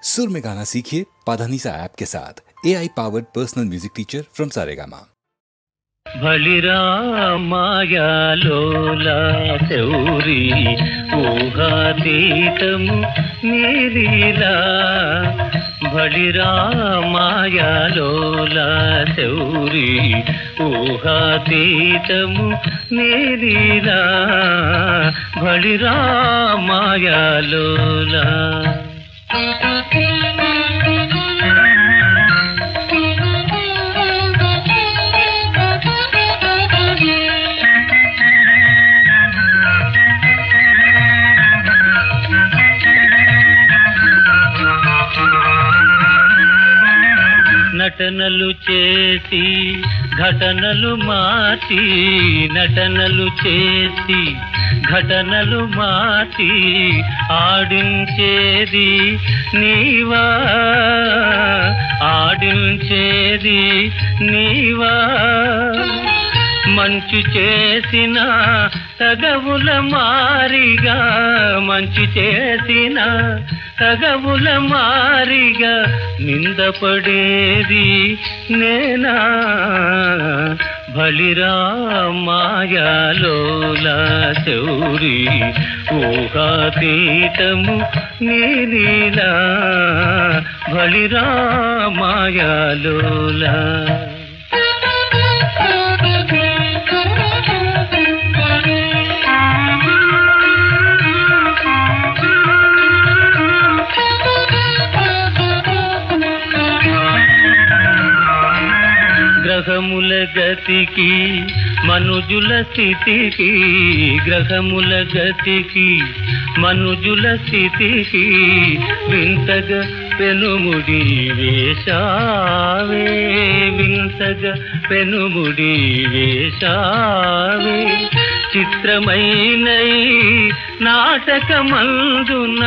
सुर में गाना सीखिए पाधानीसा ऐप के साथ AI powered personal music teacher from Saregama. బలిరా మాయాలోలా శౌరి ఊహాతీతము నీలీలా బలిరా మాయాలోలా శౌరి ఊహాతీతము నీలీలా బలిరా మాయాలోలా నటనలు చేసి ఘటనలు మార్చి నటనలు చేసి ఘటనలు మార్చి ఆడించేది నీవా ఆడించేది నీవా మంచి చేసిన తగవుల మారిగా మంచి చేసిన తగవుల మారిగా నిందపడేది నేనా బలిరా మాయాలోలా శౌరి ఊహాతీతము నీలీలా బలిరా మాయాలోలా గ్రహముల గతికి మనుజుల స్థితికి గ్రహముల గతికి మనుజుల స్థితికి వింతగా పెనుముడి వేశావే వింతగా పెనుముడి వేశావే చిత్రమైన నాటకమందున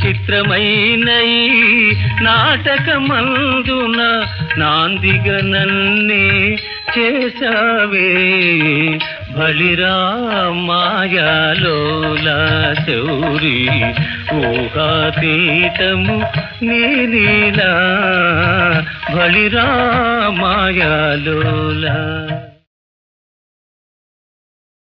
చిత్రమైన నాటకమందున నాందిగా నన్నే చేశావే బలిరా మాయాలోలా శౌరి ఊహాతీతము నీలీలా బలిరా మాయాలోలా